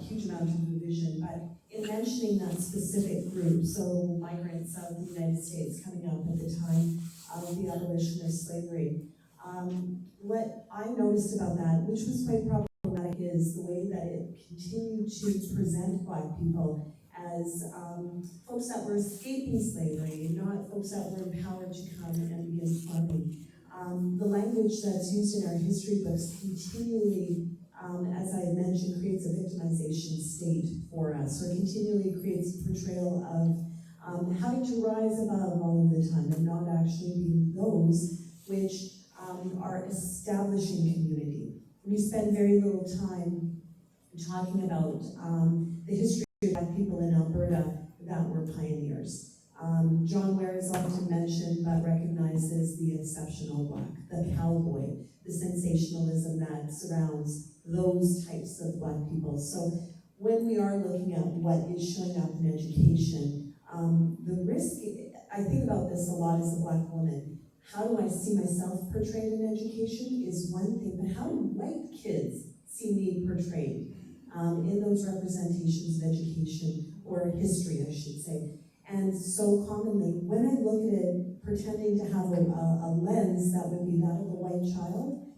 huge amount of revision, but in mentioning that specific group, so migrants of the United States coming up at the time of the abolition of slavery, what I noticed about that, which was quite problematic, is the way that it continued to present Black people as folks that were escaping slavery, not folks that were empowered to come and begin farming. The language that's used in our history books continually, as I mentioned, creates a victimization state for us, or continually creates a portrayal of having to rise above all of the time and not actually being those which are establishing community. We spend very little time talking about the history of Black people in Alberta that were pioneers. John Ware is often mentioned but recognized as the exceptional Black, the cowboy, the sensationalism that surrounds those types of Black people. So when we are looking at what is showing up in education, the risk, I think about this a lot as a Black woman. How do I see myself portrayed in education is one thing, but how do white kids see me portrayed in those representations of education, or history, I should say. And so commonly, when I look at it, pretending to have a lens that would be that of a white child,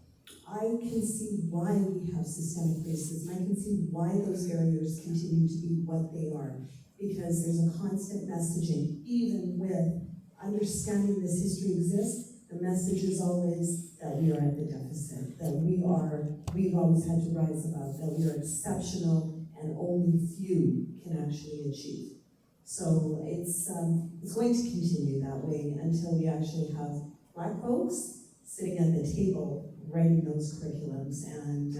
I can see why we have systemic racism. I can see why those barriers continue to be what they are, because there's a constant messaging, even with understanding this history exists. The message is always that we are at the deficit, that we've always had to rise above, that we are exceptional and only few can actually achieve. So it's going to continue that way until we actually have Black folks sitting at the table writing those curriculums and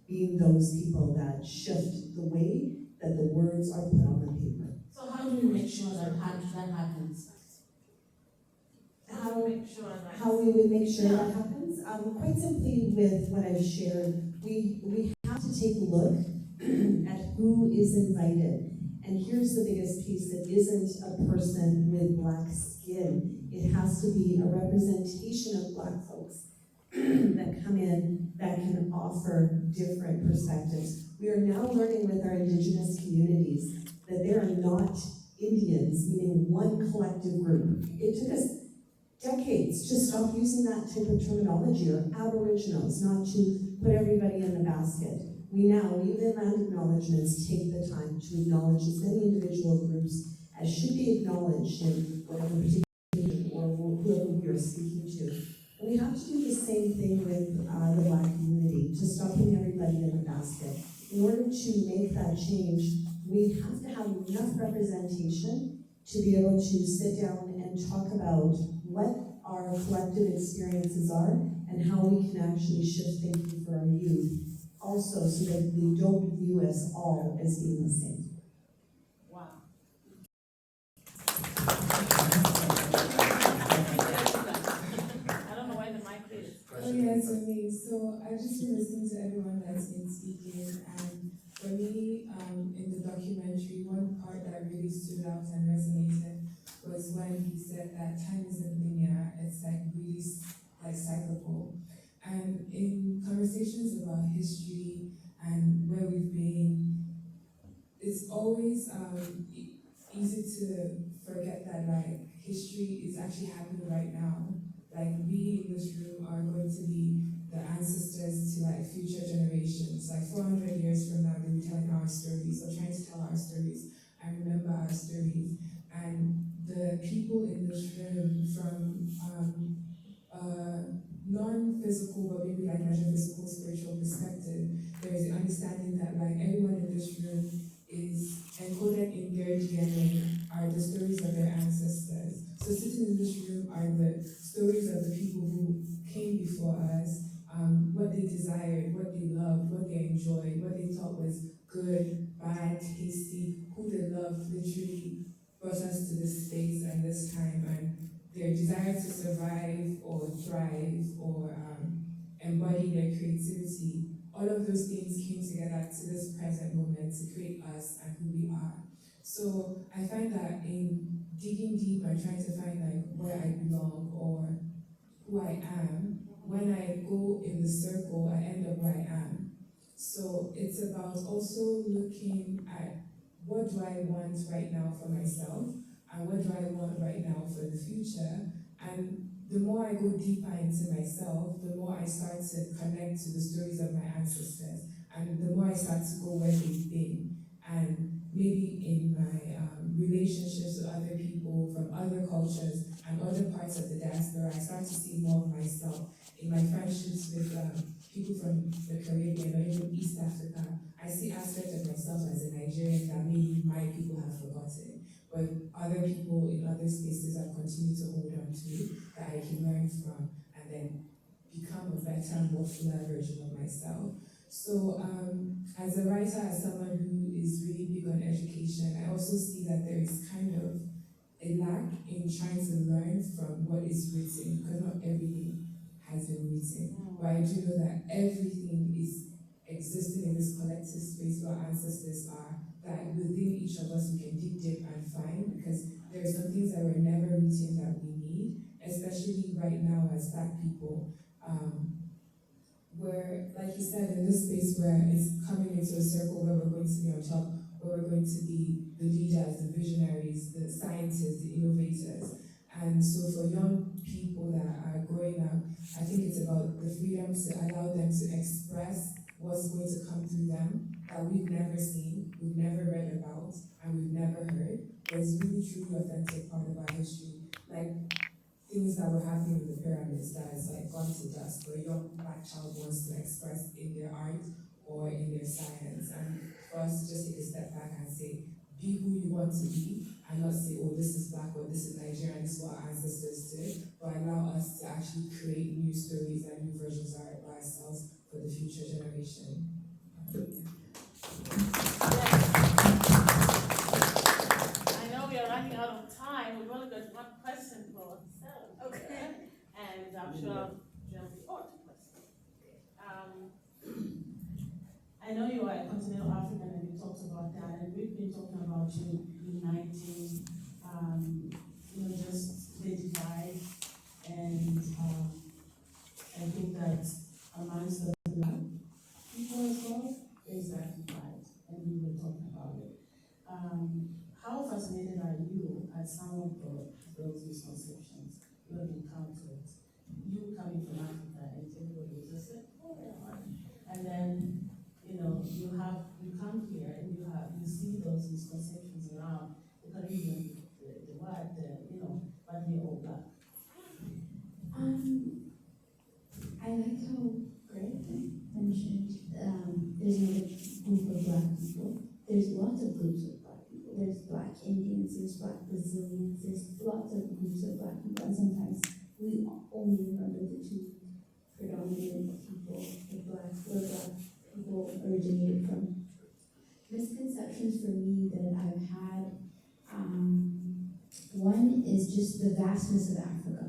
being those people that shift the way that the words are put on the paper. So how do we make sure that happens? How we would make sure that happens? Quite simply with what I've shared, we have to take a look at who is invited. And here's the biggest piece that isn't a person with Black skin. It has to be a representation of Black folks that come in that can offer different perspectives. We are now learning with our Indigenous communities that they are not Indians, meaning one collective group. It took us decades to stop using that type of terminology, or Aboriginals, not to put everybody in the basket. We now, even in land acknowledgements, take the time to acknowledge as many individual groups as should be acknowledged in whatever particular or whoever we are speaking to. And we have to do the same thing with the Black community, to stop putting everybody in the basket. In order to make that change, we have to have enough representation to be able to sit down and talk about what our collective experiences are and how we can actually shift thinking for our youth, also so that they don't view us all as being the same. Wow. I don't know why the mic is. Oh yeah, it's me. So I've just been listening to everyone that's been speaking, and for me, in the documentary, one part that really stood out and resonated was when he said that time isn't linear, it's like really like cyclical. And in conversations about history and where we've been, it's always easy to forget that like history is actually happening right now. Like we in this room are going to be the ancestors to like future generations. Like 400 years from now, they'll be telling our stories or trying to tell our stories and remember our stories. And the people in this room, from non-physical but maybe like metaphysical, spiritual perspective, there is the understanding that like everyone in this room is encoded in their DNA are the stories of their ancestors. So sitting in this room are the stories of the people who came before us, what they desired, what they loved, what they enjoyed, what they thought was good, bad, tasty, who they loved literally brought us to this space and this time, and their desire to survive or thrive or embody their creativity. All of those things came together to this present moment to create us and who we are. So I find that in digging deep and trying to find like where I belong or who I am, when I go in the circle, I end up where I am. So it's about also looking at what do I want right now for myself and what do I want right now for the future. And the more I go deeper into myself, the more I start to connect to the stories of my ancestors, and the more I start to go where they've been. And maybe in my relationships with other people from other cultures and other parts of the diaspora, I start to see more of myself. In my friendships with people from the Caribbean or even East Africa, I see aspects of myself as a Nigerian that maybe my people have forgotten, but other people in other spaces I continue to hold on to that I can learn from and then become a better, more fuller version of myself. So as a writer, as someone who is really big on education, I also see that there is kind of a lack in trying to learn from what is written, because not everything has been written. But I do know that everything is existing in this collective space where our ancestors are, that within each of us we can dig deep and find, because there are some things that were never written that we need, especially right now as Black people. Where, like you said, in this space where it's coming into a circle where we're going to be on top, where we're going to be the leaders, the visionaries, the scientists, the innovators. And so for young people that are growing up, I think it's about the freedom to allow them to express what's going to come through them that we've never seen, we've never read about, and we've never heard, but it's really truly authentic part of our history. Like things that were happening with the pyramids that has like gone to dust, where a young Black child wants to express in their art or in their science. And for us to just take a step back and say, be who you want to be, and not say, oh, this is Black or this is Nigerian, this is what our ancestors did, but allow us to actually create new stories and new versions of ourselves for the future generation. I know we are running out of time. We've only got one question for Sarah. Okay. And I'm sure there'll be more questions. I know you are a continental African and you talked about that, and we've been talking about you uniting, just the divide, and I think that amongst the Black people as well, is that divide, and we were talking about it. How fascinated are you at some of those misconceptions you have encountered? You coming from Africa, and everybody was just like, oh yeah. And then, you come here and you see those misconceptions around the Caribbean, the white, but they're all Black. I like how Greg mentioned there's another group of Black people. There's lots of groups of Black people. There's Black Indians, there's Black Brazilians, there's lots of groups of Black people, and sometimes we only remember the two predominant people, the Black people originated from. Misconceptions for me that I've had, one is just the vastness of Africa.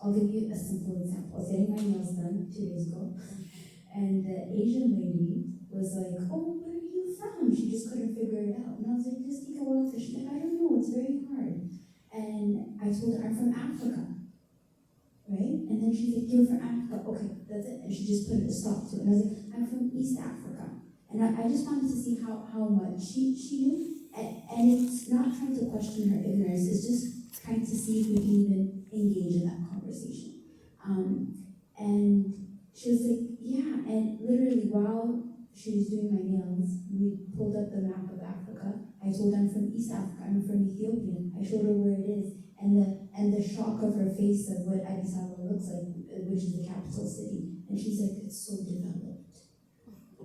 I'll give you a simple example. I was getting my nails done 2 days ago, and the Asian lady was like, oh, where are you from? She just couldn't figure it out. And I was like, just take a wild fish. She's like, I don't know, it's very hard. And I told her, I'm from Africa, right? And then she's like, you're from Africa. Okay, that's it. And she just put a stop to it. And I was like, I'm from East Africa. And I just wanted to see how much she knew. And it's not trying to question her ignorance, it's just trying to see if we can even engage in that conversation. And she was like, yeah, and literally while she was doing my nails, we pulled up the map of Africa. I told her I'm from East Africa, I'm from Ethiopia. I showed her where it is, and the shock of her face of what Addis Ababa looks like, which is the capital city. And she's like, it's so developed.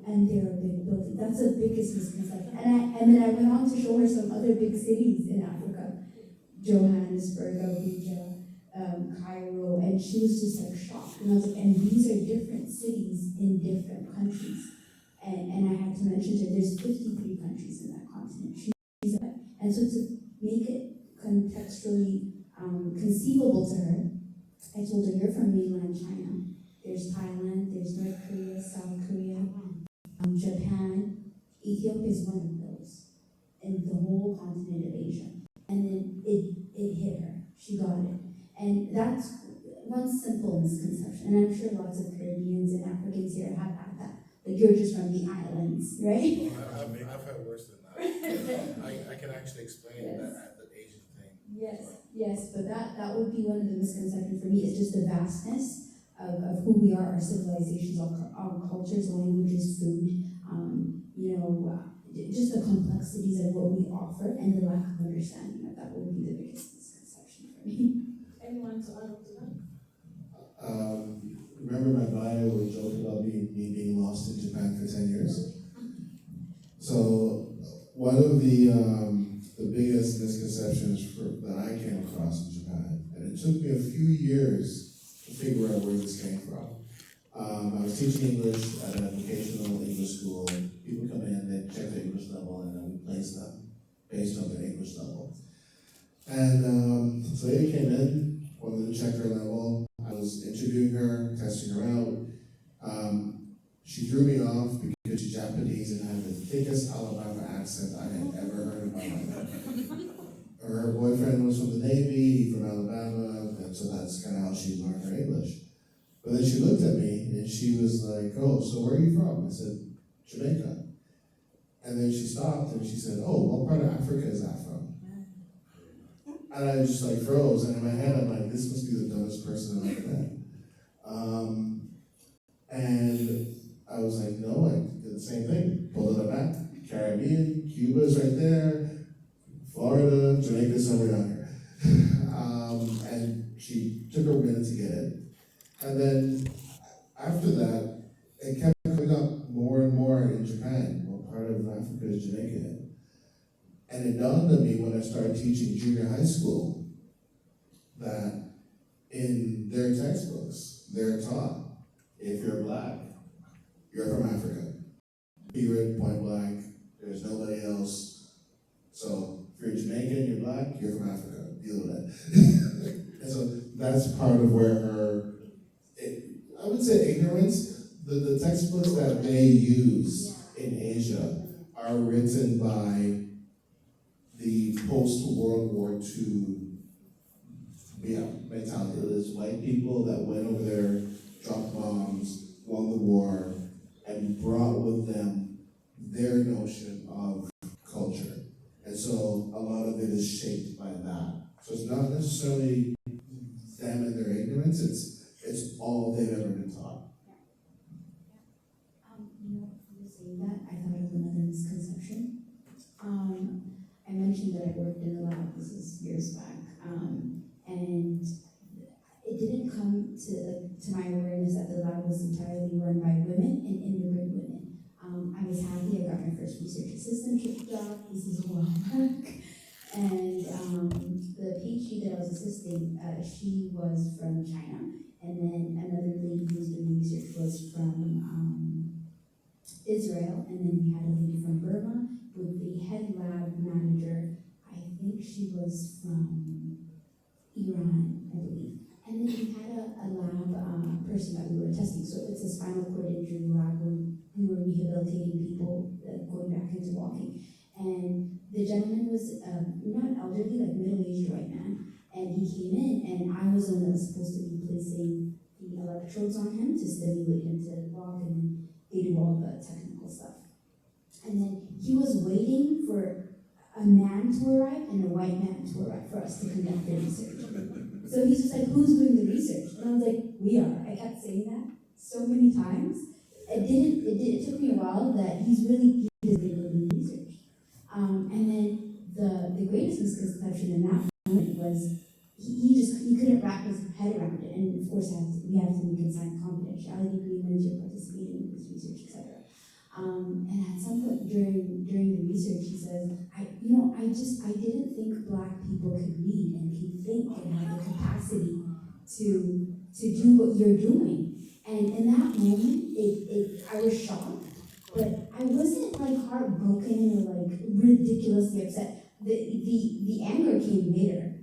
And they're a big building. That's the biggest misconception. And then I went on to show her some other big cities in Africa, Johannesburg, Abuja, Cairo, and she was just like shocked. And I was like, and these are different cities in different countries. And I had to mention to her, there's 53 countries in that continent. She's like, and so to make it contextually conceivable to her, I told her, you're from mainland China. There's Thailand, there's North Korea, South Korea, Japan. Ethiopia is one of those in the whole continent of Asia. And then it hit her. She got it. And that's one simple misconception. And I'm sure lots of Caribbeans and Africans here have had that. like you're just from the islands, right? I've had worse than that. I can actually explain Yes. that the Asian thing. Yes, but that would be one of the misconceptions for me, is just the vastness of who we are, our civilizations, our cultures, languages, food, just the complexities of what we offer and the lack of understanding of that would be the biggest misconception for me. Anyone to add to that? Remember my bio was joking about me being lost in Japan for 10 years? So one of the biggest misconceptions that I came across in Japan, and it took me a few years to figure out where this came from. I was teaching English at an vocational English school. People come in, they check their English level, and then we place them based on their English level. And so they came in, wanted to check her level. I was interviewing her, testing her out. She threw me off because she's Japanese and had the thickest Alabama accent I had ever heard in my life. Her boyfriend was from the Navy, from Alabama, and so that's kind of how she learned her English. But then she looked at me and she was like, "Oh, so where are you from?" I said, "Jamaica." And then she stopped and she said, "Oh, what part of Africa is that from?" And I just like froze, and in my head I'm like, this must be the dumbest person I've ever met. And I was like, no, I did the same thing. Pulled out a map, Caribbean, Cuba's right there, Florida, Jamaica's somewhere down here. And she took a minute to get it. And then after that, it kept coming up more and more in Japan. What part of Africa is Jamaica in? And it dawned on me when I started teaching junior high school that in their textbooks, they're taught, if you're black, you're from Africa. Period, point blank, there's nobody else. So if you're Jamaican, you're black, you're from Africa. Deal with that. And so that's part of where I would say ignorance, the textbooks that they use in Asia are written by the post-World War II mentality. It was white people that went over there, dropped bombs, won the war, and brought with them their notion of culture. And so a lot of it is shaped by that. So it's not necessarily them and their ignorance, it's all they've ever been taught. You saying that, I thought of another misconception. I mentioned that I worked in the lab, this is years back, and it didn't come to my awareness that the lab was entirely run by women and immigrant women. I was happy, I got my first research assistant job, this is a while back, and the PhD that I was assisting, she was from China, and then another lady who was doing research was from Israel, and then we had a lady from Burma, with the head lab manager, I think she was from Iran, I believe. And then we had a lab person that we were testing. So it's a spinal cord injury lab where we were rehabilitating people going back into walking. And the gentleman was not elderly, like middle-aged white man. And he came in, and I was the one that was supposed to be placing the electrodes on him to stimulate him to walk, and then they do all the technical stuff. And then he was waiting for a man to arrive and a white man to arrive for us to conduct the research. So he's just like, who's doing the research? And I was like, we are. I kept saying that so many times. It took me a while that he's really doing the research. And then the greatest misconception in that moment was he couldn't wrap his head around it. And of course we have to make and sign confidentiality agreements, you're participating in this research, etc. And at some point during the research, he says, I didn't think black people could read and could think and have the capacity to do what you're doing. And in that moment, I was shocked, but I wasn't like heartbroken or like ridiculously upset. The anger came later,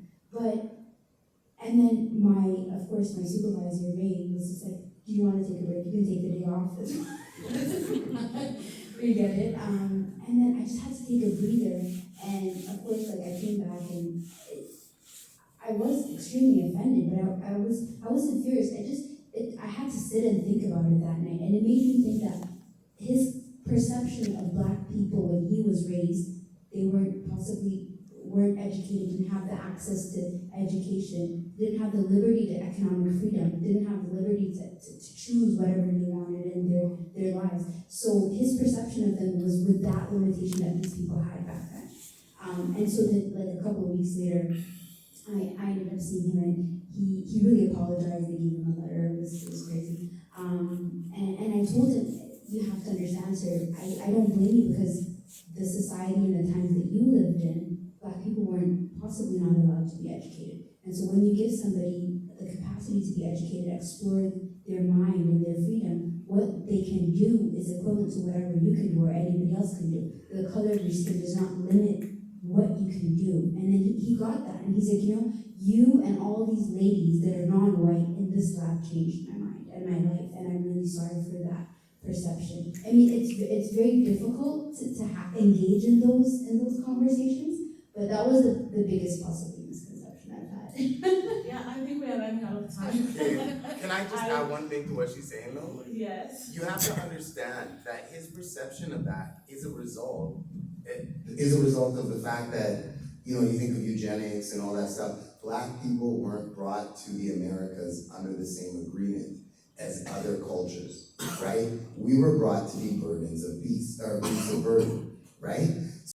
and then of course my supervisor Ray was just like, do you want to take a break? You can take the day off. We get it. And then I just had to take a breather, and of course, like I came back and I was extremely offended, but I wasn't furious. I had to sit and think about it that night, and it made me think that his perception of black people when he was raised, they weren't educated, didn't have the access to education, didn't have the liberty to economic freedom, didn't have the liberty to choose whatever they wanted in their lives. So his perception of them was with that limitation that these people had back then. And so that, like a couple of weeks later, I ended up seeing him, and he really apologized. They gave him a letter. It was crazy. And I told him, you have to understand, sir, I don't blame you, because the society and the times that you lived in, black people weren't possibly not allowed to be educated. And so when you give somebody the capacity to be educated, explore their mind and their freedom, what they can do is equivalent to whatever you can do or anybody else can do. The color of your skin does not limit what you can do. And then he got that, and he's like, you and all these ladies that are non-white in this lab changed my mind and my life, and I'm really sorry for that perception. I mean, it's very difficult to engage in those conversations, but that was the biggest possible misconception I've had. Yeah, I think we are running out of time. Can I just add one thing to what she's saying though? Yes. You have to understand that his perception of that is a result of the fact that, you think of eugenics and all that stuff. Black people weren't brought to the Americas under the same agreement as other cultures, right? We were brought to be burdens of beasts of burden, right?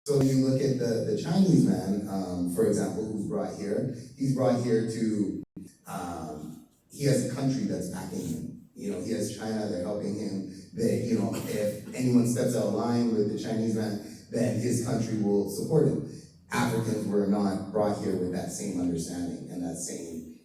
So you look at the Chinese man, for example, who's brought here. He's brought here to, he has a country that's backing him. He has China, they're helping him. That, if anyone steps out of line with the Chinese man, then his country will support him. Africans were not brought here with that same understanding and that same,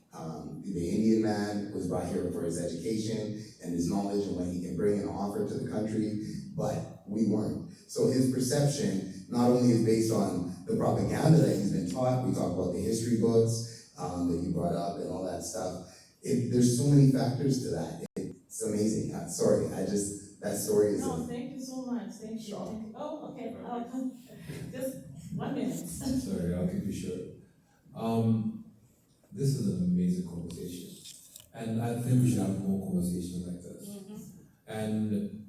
the Indian man was brought here for his education and his knowledge and what he can bring and offer to the country, but we weren't. So his perception not only is based on the propaganda that he's been taught, we talk about the history books that you brought up and all that stuff. There's so many factors to that. It's amazing. Sorry, that story is. No, thank you so much. Thank you. Sure. Thank you. Oh, okay. Just 1 minute. Sorry, I'll keep it short. This is an amazing conversation, and I think we should have more conversations like this. And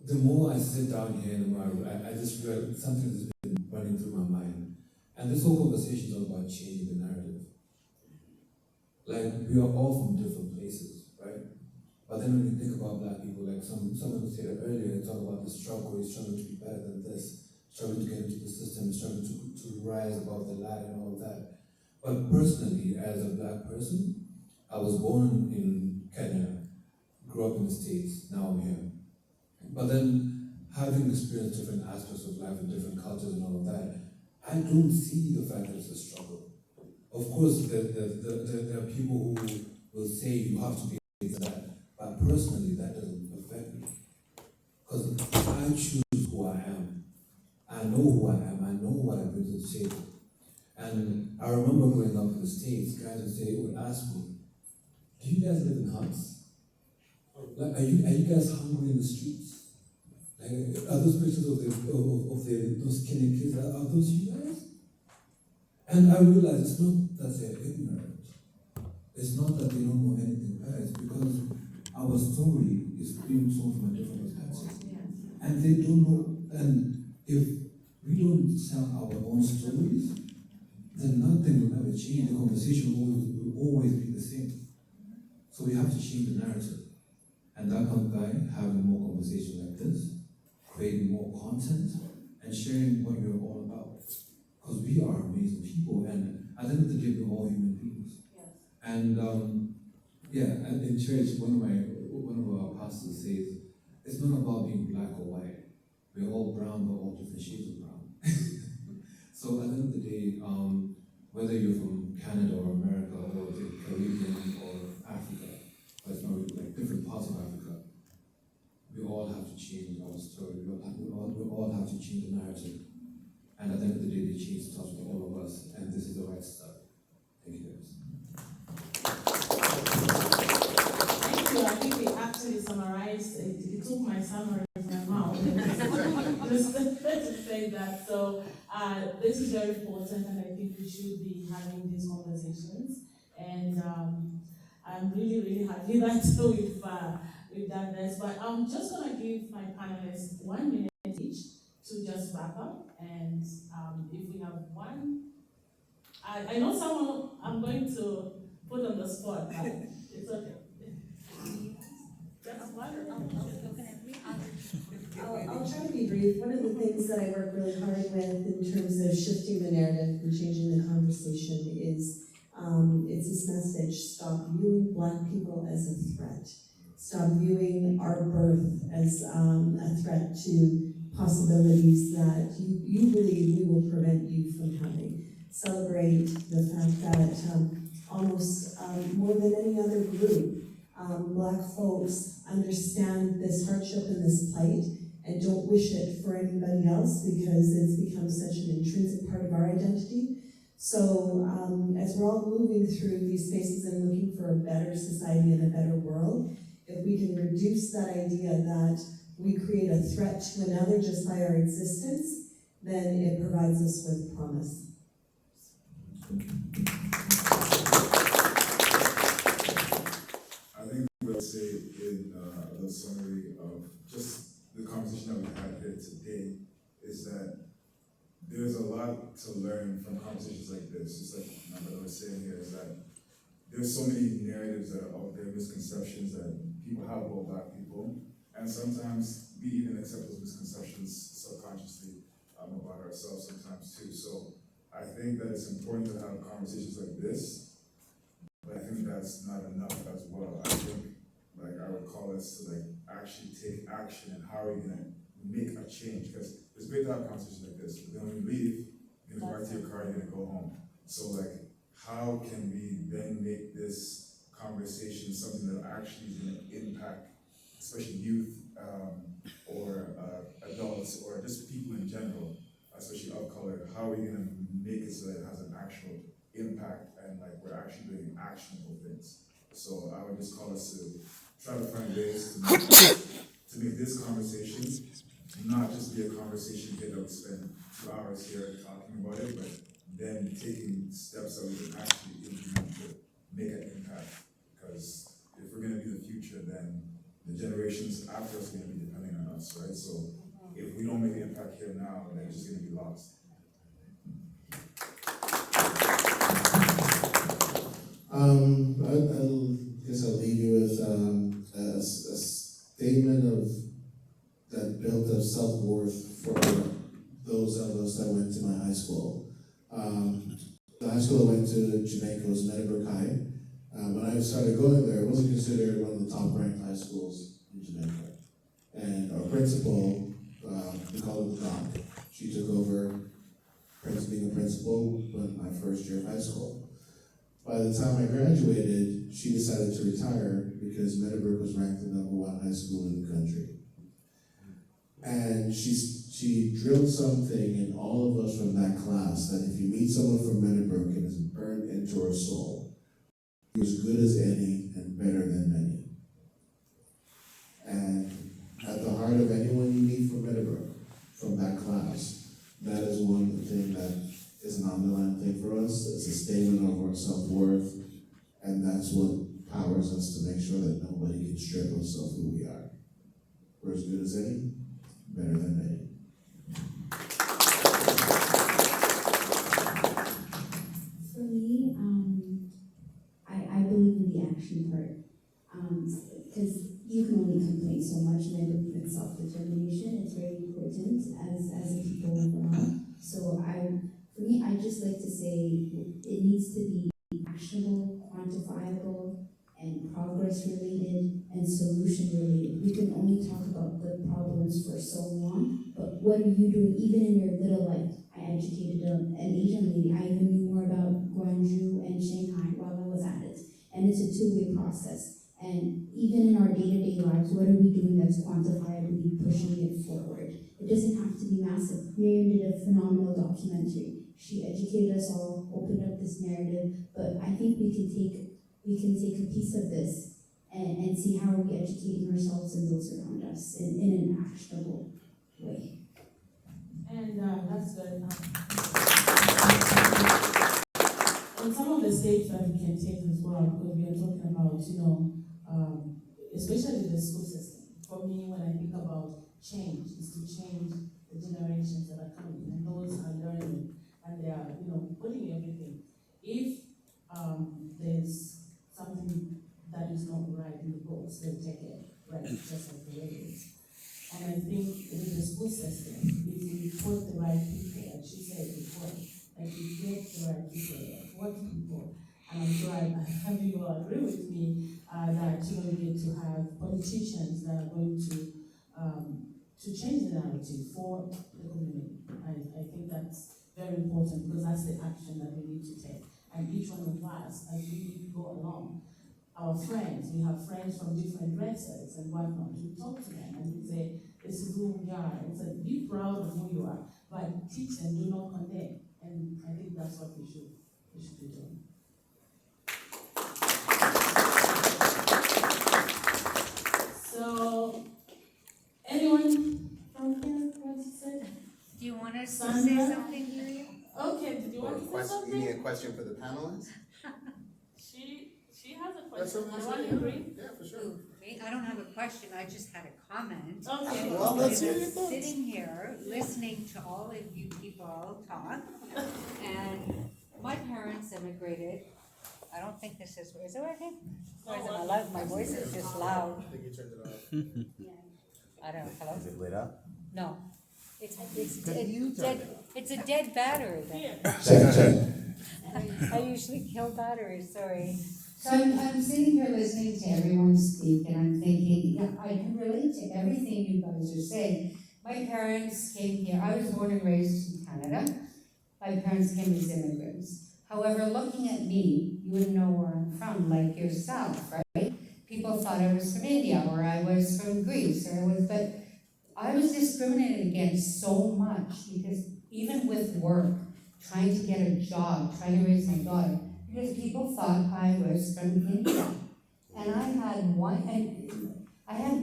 the more I sit down here, the more I just realize something has been running through my mind. And this whole conversation is all about changing the narrative. Like, we are all from different places, right? But then when you think about black people, like someone said earlier, they talk about the struggle, struggling to be better than this, struggling to get into the system, struggling to rise above the ladder and all of that. But personally, as a black person, I was born in Kenya, grew up in the States, now I'm here. But then, having experienced different aspects of life and different cultures and all of that, I don't see the fact that it's a struggle. Of course, there are people who will say you have to be that, but personally, that doesn't affect me. Because I choose who I am. I know who I am. I know what I bring to the table. And I remember growing up in the States, guys would ask me, do you guys live in huts? Like, are you guys hungry in the streets? Like, are those pictures of those skinny kids, are those you guys? And I realized it's not that they're ignorant. It's not that they don't know anything better. It's because our story is being told from a different perspective. And they don't know, and if we don't tell our own stories, then nothing will ever change. The conversation will always be the same. So we have to change the narrative. And that comes by having more conversations like this, creating more content, and sharing what we're all about. Because we are amazing people, and at the end of the day, we're all human beings. Yes. And and in church, one of our pastors says, it's not about being black or white. We're all brown, but all different shades of brown. So at the end of the day, whether you're from Canada or America or the Caribbean or Africa, but it's not really like different parts of Africa, we all have to change our story. We all have to change the narrative. And at the end of the day, the change starts with all of us, and this is the right step. Thank you guys. Thank you. I think we actually summarized, it took my summary from my mouth. Just to say that. So this is very important, and I think we should be having these conversations. And I'm really, really happy that we've done this, but I'm just gonna give my panelists 1 minute each to just wrap up, and if we have one, I know someone I'm going to put on the spot, but it's okay. Just one. I'll try to be brief. One of the things that I work really hard with in terms of shifting the narrative and changing the conversation is it's this message: stop viewing Black people as a threat. Stop viewing our birth as a threat to possibilities that you believe we will prevent you from having. Celebrate the fact that almost more than any other group, Black folks understand this hardship and this plight and don't wish it for anybody else because it's become such an intrinsic part of our identity. So as we're all moving through these spaces and looking for a better society and a better world, if we can reduce that idea that we create a threat to another just by our existence, then it provides us with promise. I think what I'd say in the summary of just the conversation that we had here today is that there's a lot to learn from conversations like this. Just like Nabila was saying here, is that there's so many narratives that are out there, misconceptions that people have about Black people, and sometimes we even accept those misconceptions subconsciously about ourselves sometimes too. So I think that it's important to have conversations like this, but I think that's not enough as well. I think, like, I would call us to like actually take action, and how are we gonna make a change? Because it's great to have conversations like this, but then when you leave, you're gonna go back to your car, you're gonna go home. So like, how can we then make this conversation something that actually is gonna impact, especially youth, or adults, or just people in general, especially of color? How are we gonna make it so that it has an actual impact and like we're actually doing actionable things? So I would just call us to try to find ways to make this conversation not just be a conversation here that we spend 2 hours here talking about it, but then taking steps that we can actually implement to make an impact. Because if we're gonna be the future, then the generations after us are gonna be depending on us, right? So if we don't make an impact here now, then it's just gonna be lost. I guess I'll leave you with a statement that built a self-worth for those of us that went to my high school. The high school I went to, Jamaica, was Meadowbrook High. When I started going there, it wasn't considered one of the top-ranked high schools in Jamaica. And our principal, we call her the Doc, she took over being a principal in my first year of high school. By the time I graduated, she decided to retire because Meadowbrook was ranked the #1 high school in the country. And she drilled something in all of us from that class, that if you meet someone from Meadowbrook, it is burned into our soul. You're as good as any and better than many. And at the heart of anyone you meet from Meadowbrook, from that class, that is one thing that is an underlying thing for us. It's a statement of our self-worth, and that's what powers us to make sure that nobody can strip us of who we are. We're as good as any, better than many. For me, I believe in the action part, because you can only complain so much, and I believe in self-determination. It's very important as a people overall. So for me, I just like to say it needs to be actionable, quantifiable, and progress-related and solution-related. We can only talk about the problems for so long, but what are you doing even in your little life? I educated an Asian lady. I even knew more about Guangzhou and Shanghai while I was at it. And it's a two-way process. And even in our day-to-day lives, what are we doing that's quantifiably pushing it forward? It doesn't have to be massive. Miriam did a phenomenal documentary. She educated us all, opened up this narrative, but I think we can take a piece of this and see how are we educating ourselves and those around us in an actionable way. And that's good. And some of the steps that we can take as well, because we are talking about, especially the school system. For me, when I think about change, is to change the generations that are coming, and those are learning, and they are, putting everything. If there's something that is not right in the books, they'll take it right, just like the way it is. And I think with the school system, if we put the right people, like she said before, like we get the right people there, what people, and I'm sure I have you all agree with me that we get to have politicians that are going to change the narrative for the community. I think that's very important because that's the action that we need to take. And each one of us, as we go along, our friends, we have friends from different races and whatnot, we talk to them and we say, this is who we are. And so be proud of who you are, but teach them, do not condemn. And I think that's what we should be doing. So, anyone from here wants to say? Do you want us to Sandra? say something, Miriam? Okay, did you Or a want to say question, you need something? a question for the panelists? She has a That's question. what You I want said, to agree? yeah, for sure. Me? I don't have a question, I just had a comment. Okay. Well, let's hear your I'm thoughts. sitting here, listening to all of you people talk, and my parents immigrated. I don't think this is it working? Or is it my loud, my voice is just loud. I think you turned it off. I don't know, hello? Is it lit up? No. It's dead, it's a dead battery then. Check, check. I usually kill batteries, sorry. So I'm sitting here listening to everyone speak, and I'm thinking, yeah, I can relate to everything you guys are saying. My parents came here, I was born and raised in Canada. My parents came as immigrants. However, looking at me, you wouldn't know where I'm from, like yourself, right? People thought I was from India, or I was from Greece, but I was discriminated against so much, because even with work, trying to get a job, trying to raise my daughter, because people thought I was from India. And I had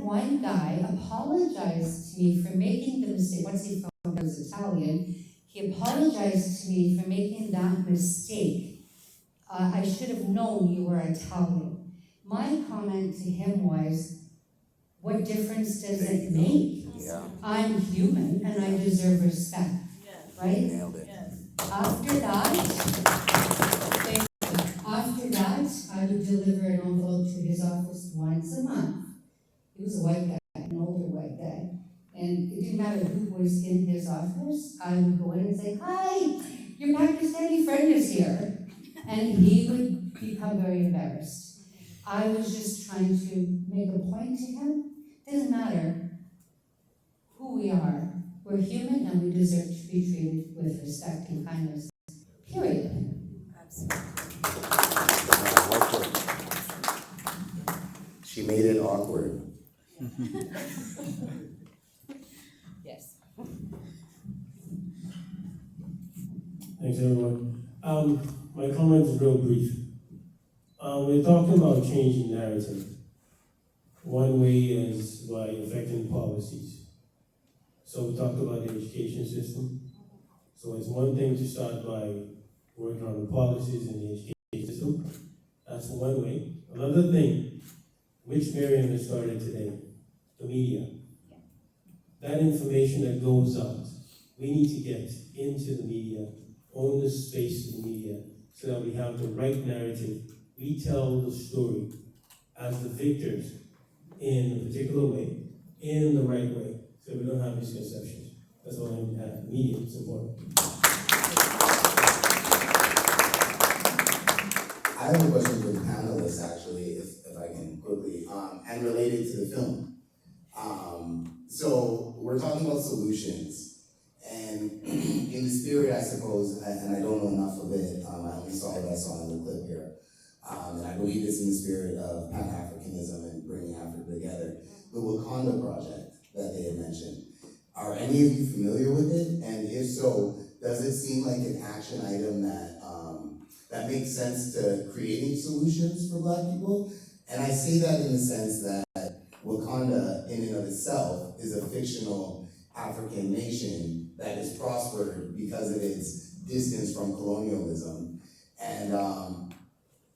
one guy apologize to me for making the mistake. Once he found out I was Italian, he apologized to me for making that mistake. I should have known you were Italian. My comment to him was, what difference does it make? Yeah. I'm human and I deserve respect, Yes. right? Nailed it. Yes. After that, I would deliver an envelope to his office once a month. He was a white guy, an older white guy. And it didn't matter who was in his office, I would go in and say, hi, your Pakistani friend is here. And he would become very embarrassed. I was just trying to make a point to him. Doesn't matter who we are. We're human and we deserve to be treated with respect and kindness. Period. She made it awkward. Yes. Thanks, everyone. My comment is real brief. We're talking about changing narrative. One way is by affecting policies. So we talked about the education system. So it's one thing to start by working on the policies in the education system. That's one way. Another thing, which Miriam has started today, the media. That information that goes out, we need to get into the media, own the space of the media, so that we have the right narrative. We tell the story as the victors in a particular way, in the right way, so we don't have misconceptions. That's all I'm at. Media is important. I have a question for the panelists, actually, if I can quickly, and related to the film. So we're talking about solutions, and in the spirit, I suppose, and I don't know enough of it, I only saw what I saw in the clip here, and I believe it's in the spirit of Pan-Africanism and bringing Africa together. The Wakanda project that they had mentioned, are any of you familiar with it? And if so, does it seem like an action item that makes sense to creating solutions for Black people? And I say that in the sense that Wakanda, in and of itself, is a fictional African nation that has prospered because of its distance from colonialism. And